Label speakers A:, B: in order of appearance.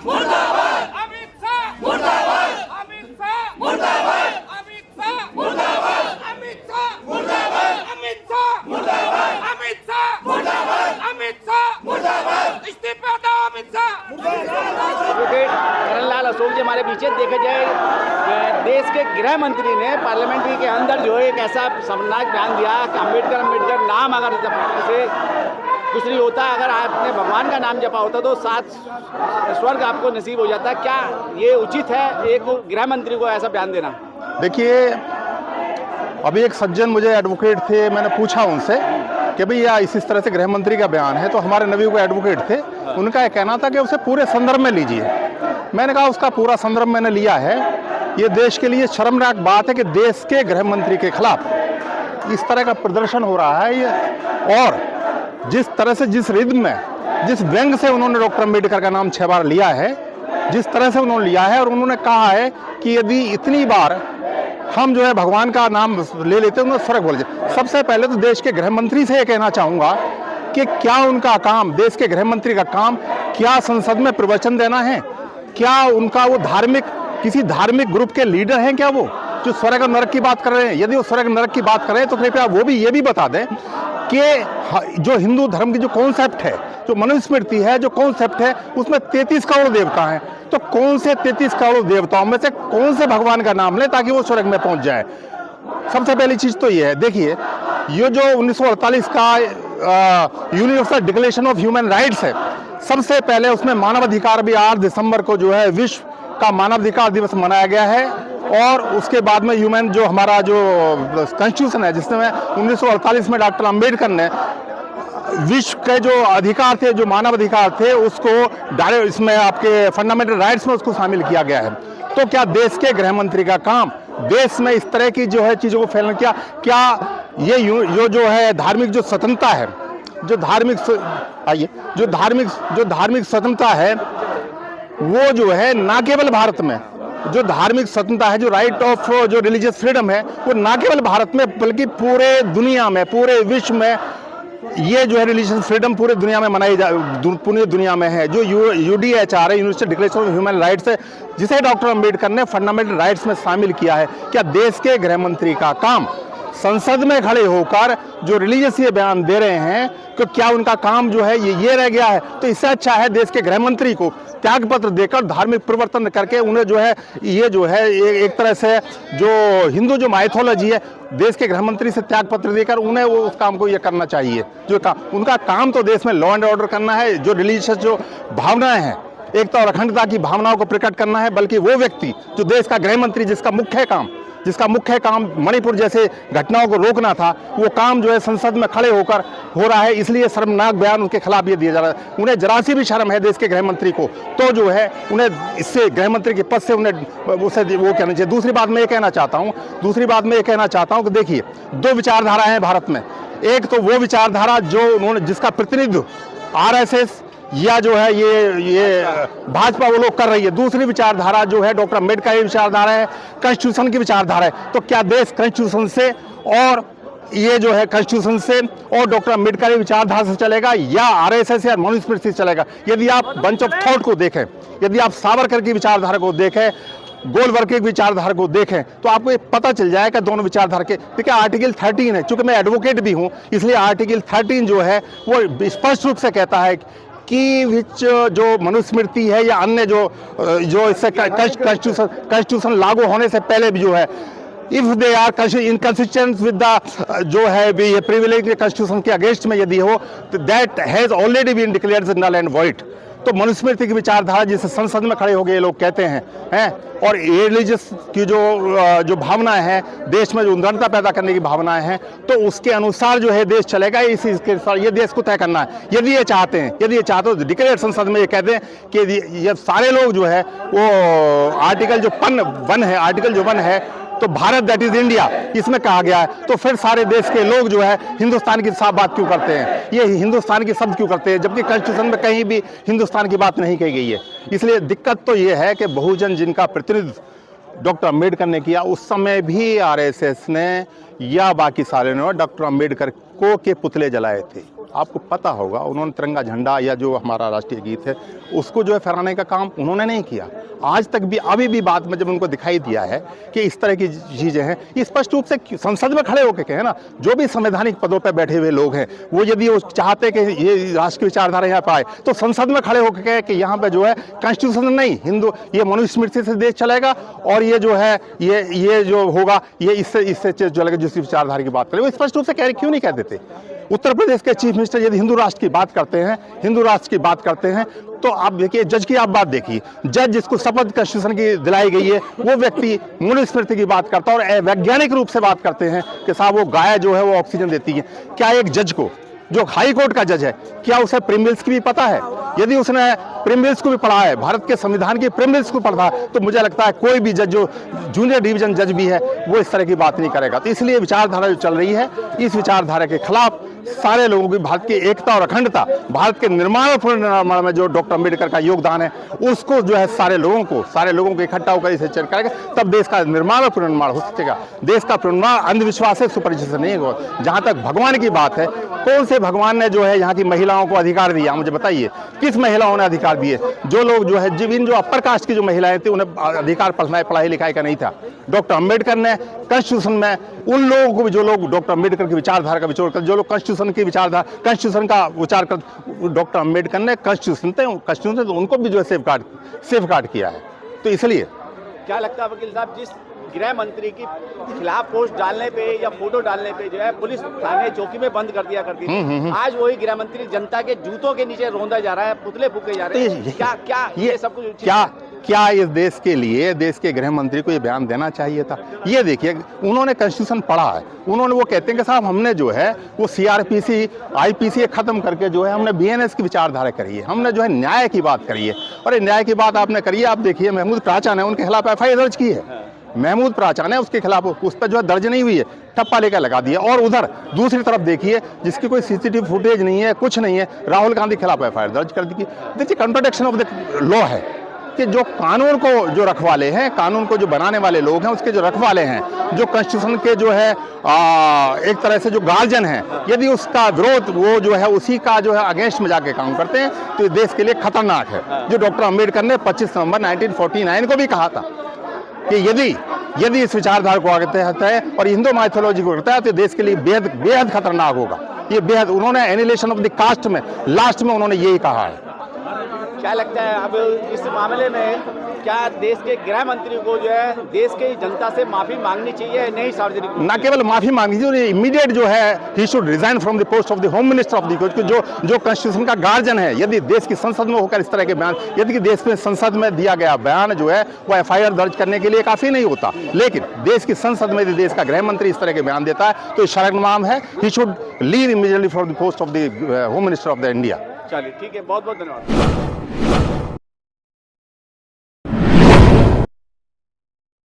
A: मुर्दाबाद, अमित शाह मुर्दाबाद, अमित शाह मुर्दाबाद, अमित शाह मुर्दाबाद, अमित शाह मुर्दाबाद, अमित शाह मुर्दाबाद, अमित शाह मुर्दाबाद, अमित शाह मुर्दाबाद, इस्तीफा दो अमित शाह।
B: एडवोकेट करणलाल अशोक जी हमारे पीछे। देखा जाए देश के गृह मंत्री ने पार्लियामेंट्री के अंदर जो है एक ऐसा शर्मनाक बयान दिया कि अम्बेडकर नाम अगर जपने से कुछ नहीं होता, अगर आपने भगवान का नाम जपा होता तो 7 स्वर्ग आपको नसीब हो जाता। क्या ये उचित है एक गृह मंत्री को ऐसा बयान देना?
C: देखिए, अभी एक सज्जन मुझे एडवोकेट थे, मैंने पूछा उनसे कि भैया इस तरह से गृह मंत्री का बयान है, तो हमारे नवी को एडवोकेट थे, उनका यह कहना था कि उसे पूरे संदर्भ में लीजिए। मैंने कहा उसका पूरा संदर्भ मैंने लिया है। ये देश के लिए शर्मनाक बात है कि देश के गृह मंत्री के खिलाफ इस तरह का प्रदर्शन हो रहा है ये, और जिस तरह से, जिस रिद्म में, जिस व्यंग से उन्होंने डॉक्टर अम्बेडकर का नाम 6 बार लिया है, जिस तरह से उन्होंने लिया है, और उन्होंने कहा है कि यदि इतनी बार हम जो है भगवान का नाम ले लेते हैं तो स्वर्ग बोल जाए। सबसे पहले तो देश के गृह मंत्री से ये कहना चाहूँगा कि क्या उनका काम, देश के गृह मंत्री का काम क्या संसद में प्रवचन देना है? क्या उनका वो किसी धार्मिक ग्रुप के लीडर हैं क्या वो, जो स्वर्ग और नरक की बात कर रहे हैं? यदि वो स्वर्ग नरक की बात कर रहे हैं तो कृपया वो भी ये भी बता दें कि जो हिंदू धर्म की जो कॉन्सेप्ट है, जो मनुस्मृति है, जो कॉन्सेप्ट है, उसमें 33 करोड़ देवता हैं। तो कौन से 33 करोड़ देवताओं में से कौन से भगवान का नाम लें ताकि वो स्वर्ग में पहुंच जाए? सबसे पहली चीज तो ये है। देखिए, ये जो 1948 का universal declaration of human rights है, सबसे पहले उसमें मानवाधिकार भी 8 दिसंबर को जो है विश्व का मानवाधिकार दिवस मनाया गया है। और उसके बाद में ह्यूमन जो हमारा जो कॉन्स्टिट्यूशन है, जिसमें 1948 में डॉक्टर अम्बेडकर ने विश्व के जो अधिकार थे, जो मानव अधिकार थे, उसको डायरेक्ट इसमें आपके फंडामेंटल राइट्स में उसको शामिल किया गया है। तो क्या देश के गृह मंत्री का काम देश में इस तरह की जो है चीज़ों को फैलाना, क्या ये जो है धार्मिक जो स्वतंत्रता है, जो धार्मिक स्वतंत्रता है, वो जो है ना केवल भारत में, जो धार्मिक स्वतंत्रता है, जो राइट ऑफ जो रिलीजियस फ्रीडम है, वो ना केवल भारत में बल्कि पूरे दुनिया में, पूरे विश्व में ये जो है रिलीजियस फ्रीडम पूरे दुनिया में पूरी दुनिया में है। जो UDHR है, universal declaration of human rights है, जिसे डॉक्टर अम्बेडकर ने फंडामेंटल राइट्स में शामिल किया है। क्या देश के गृह मंत्री का काम संसद में खड़े होकर जो रिलीजियस ये बयान दे रहे हैं कि क्या उनका काम जो है ये रह गया है? तो इससे अच्छा है देश के गृह मंत्री को त्याग पत्र देकर, धार्मिक परिवर्तन करके उन्हें जो है ये जो है एक तरह से जो हिंदू जो माइथोलॉजी है, देश के गृह मंत्री से त्याग पत्र देकर उन्हें वो उस काम को ये करना चाहिए। जो उनका काम तो देश में लॉ एंड ऑर्डर करना है, जो रिलीजियस जो भावनाएं हैं, एकता और अखंडता की भावनाओं को प्रकट करना है। बल्कि वो व्यक्ति जो देश का गृह मंत्री, जिसका मुख्य काम मणिपुर जैसे घटनाओं को रोकना था, वो काम जो है संसद में खड़े होकर हो रहा है। इसलिए शर्मनाक बयान उनके खिलाफ ये दिया जा रहा है। उन्हें जरा सी भी शर्म है देश के गृह मंत्री को, तो जो है उन्हें इससे गृह मंत्री के पद से उन्हें उसे वो कहना चाहिए। दूसरी बात मैं ये कहना चाहता हूँ कि देखिए, 2 विचारधारा हैं भारत में। एक तो वो विचारधारा जो जिसका प्रतिनिधित्व RSS या जो है ये भाजपा वो लोग कर रही है। दूसरी विचारधारा जो है डॉक्टर अम्बेडकर की विचारधारा है, कॉन्स्टिट्यूशन की विचारधारा है। तो क्या देश कॉन्स्टिट्यूशन से और ये जो है कॉन्स्टिट्यूशन से और डॉक्टर अम्बेडकर की विचारधारा से चलेगा या RSS या मनुस्मृति से चलेगा? यदि आप बंच ऑफ थॉट को देखें, यदि आप सावरकर की विचारधारा को देखें, गोलवर्ग की विचारधारा को देखें, तो आपको ये पता चल जाएगा दोनों विचारधारा के। देखिए, आर्टिकल 13 है, चूंकि मैं एडवोकेट भी हूँ, इसलिए आर्टिकल 13 जो है वो स्पष्ट रूप से कहता है कि जो मनुस्मृति है या अन्य जो इससे कॉन्स्टिट्यूशन लागू होने से पहले भी जो है, if they are inconsistent with the जो है भी ये प्रिविलेज कॉन्स्टिट्यूशन के अगेंस्ट में यदि हो, तो that has already been declared null and void. तो मनुस्मृति की विचारधारा जिसे संसद में खड़े हो गए लोग कहते हैं और रिलीजियस की जो भावनाएं हैं, देश में जो उदारता पैदा करने की भावनाएं हैं, तो उसके अनुसार जो है देश चलेगा। इसके ये देश को तय करना है। यदि ये चाहते हो तो डिक्लेयर संसद में ये कहते हैं कि ये सारे लोग जो है वो आर्टिकल जो 1 है, तो भारत दैट इज इंडिया इसमें कहा गया है, तो फिर सारे देश के लोग जो है हिंदुस्तान की साफ बात क्यों करते हैं? ये हिंदुस्तान की शब्द क्यों करते हैं, जबकि कॉन्स्टिट्यूशन में कहीं भी हिंदुस्तान की बात नहीं कही गई है। इसलिए दिक्कत तो ये है कि बहुजन जिनका प्रतिनिधित्व डॉक्टर अम्बेडकर ने किया, उस समय भी RSS ने या बाकी सारे ने डॉक्टर अम्बेडकर के पुतले जलाए थे। आपको पता होगा उन्होंने तिरंगा झंडा या जो हमारा राष्ट्रीय गीत है उसको जो है फहराने का काम उन्होंने नहीं किया। आज तक भी अभी भी बात में जब उनको दिखाई दिया है कि इस तरह की चीज़ें हैं, ये स्पष्ट रूप से संसद में खड़े होकर कहें ना, जो भी संवैधानिक पदों पर बैठे हुए लोग हैं वो यदि वो चाहते कि ये राष्ट्र की विचारधारा यहाँ पाए तो संसद में खड़े होकर कहे कि यहाँ पे जो है कॉन्स्टिट्यूशन नहीं, हिंदू ये मनुस्मृति से देश चलेगा और ये जो है ये जो होगा ये इससे चलेगा जिस विचारधारा की बात करें। वो स्पष्ट रूप से कह रहे, क्यों नहीं कह देते? उत्तर प्रदेश के चीफ मिनिस्टर यदि हिंदू राष्ट्र की बात करते हैं, हिंदू राष्ट्र की बात करते हैं, तो आप देखिए जज की आप बात देखिए, जज जिसको शपथ कॉन्स्टिट्यूशन की दिलाई गई है वो व्यक्ति मनुस्मृति की बात करता है और वैज्ञानिक रूप से बात करते हैं कि साहब वो गाय जो है वो ऑक्सीजन देती है। क्या एक जज को, जो हाई कोर्ट का जज है, क्या उसे प्रीमियर्स की भी पता है? यदि उसने प्रीमियर्स को भी पढ़ा है, भारत के संविधान की प्रीमियर्स को पढ़ा, तो मुझे लगता है कोई भी जज जो जूनियर डिवीजन जज भी है वो इस तरह की बात नहीं करेगा। तो इसलिए विचारधारा जो चल रही है, इस विचारधारा के खिलाफ सारे लोगों की भारत की एकता और अखंडता, भारत के निर्माण और पुनर्निर्माण में जो डॉक्टर अम्बेडकर का योगदान है उसको जो है सारे लोगों को इकट्ठा होकर इसे चर्चा करेगा, तब देश का निर्माण और पुनर्निर्माण हो सकेगा। देश का पुनर्निर्माण अंधविश्वास से सुपरिचित से नहीं होगा। जहाँ तक भगवान की बात है, कौन से भगवान ने जो है यहाँ की महिलाओं को अधिकार दिया? मुझे बताइए, किस महिलाओं ने अधिकार दिए? जो लोग जो है जिन जो अपर कास्ट की जो महिलाएं थी उन्हें अधिकार पढ़ाई लिखाई का नहीं था। डॉक्टर अम्बेडकर ने कॉन्स्टिट्यूशन में उन लोगों को भी, जो लोग डॉक्टर अम्बेडकर की विचारधारा का विचार करते, जो लोग कॉन्स्टिट्यूशन की विचारधारा, कॉन्स्टिट्यूशन का विचार कर, डॉक्टर अम्बेडकर ने कॉन्स्टिट्यूशन तो उनको भी जो है सेफ गार्ड किया है। तो इसलिए
B: क्या लगता है वकील साहब, जिस गृह मंत्री के खिलाफ पोस्ट डालने पे या फोटो डालने पे जो है पुलिस थाने चौकी में बंद कर दिया करती थी, आज वही गृह मंत्री जनता के जूतों के नीचे रौंदा जा रहा है, पुतले फूके जा रहे हैं। क्या ये सब कुछ
C: क्या इस देश के लिए देश के गृह मंत्री को ये बयान देना चाहिए था? ये देखिए, उन्होंने कॉन्स्टिट्यूशन पढ़ा है, उन्होंने वो कहते हैं कि साहब हमने जो है वो सीआरपीसी आईपीसी खत्म करके जो है हमने बीएनएस की विचारधारा करी है, हमने जो है न्याय की बात करी है। और न्याय की बात आपने करी है, आप देखिए महमूद प्राचा ने उनके खिलाफ एफआईआर दर्ज की है। महमूद प्राचा ने उसके खिलाफ, उस पर जो है दर्ज नहीं हुई है, ठप्पा लेकर लगा दिया। और उधर दूसरी तरफ देखिए, जिसकी कोई सीसीटीवी फुटेज नहीं है, कुछ नहीं है, राहुल गांधी के खिलाफ एफआईआर दर्ज कर दी। देखिए कंट्राडिक्शन ऑफ द लॉ है कि जो कानून को जो रखवाले हैं, कानून को जो बनाने वाले लोग हैं, उसके जो रखवाले हैं, जो कॉन्स्टिट्यूशन के जो है एक तरह से जो गार्जियन हैं, यदि उसका विरोध वो जो है उसी का जो है अगेंस्ट में जाके काम करते हैं तो ये देश के लिए खतरनाक है। जो डॉक्टर अम्बेडकर ने 25 नवंबर 1949 को भी कहा था कि यदि इस विचारधारा को आगे करता है और हिंदू माइथोलॉजी को करता है तो देश के लिए बेहद खतरनाक होगा। ये बेहद, उन्होंने एनिलेशन ऑफ द कास्ट में लास्ट में उन्होंने यही कहा है।
B: क्या लगता है अब इस मामले में क्या देश के गृह मंत्री को जो है देश की जनता से माफी मांगनी चाहिए? नहीं, सार्वजनिक
C: ना केवल माफी मांगनी चाहिए, इमीडिएट जो है he should resign from the post of the home minister of the, जो कॉन्स्टिट्यूशन का गार्जियन है। यदि देश की संसद में होकर इस तरह के बयान, यदि देश में संसद में दिया गया बयान जो है वो एफआईआर दर्ज करने के लिए काफी नहीं होता, लेकिन देश की संसद में यदि देश का गृह मंत्री इस तरह के बयान देता है तो शर्मनाक है। He should leave immediately from the post of the home minister of the India.
B: चलिए ठीक है, बहुत बहुत धन्यवाद।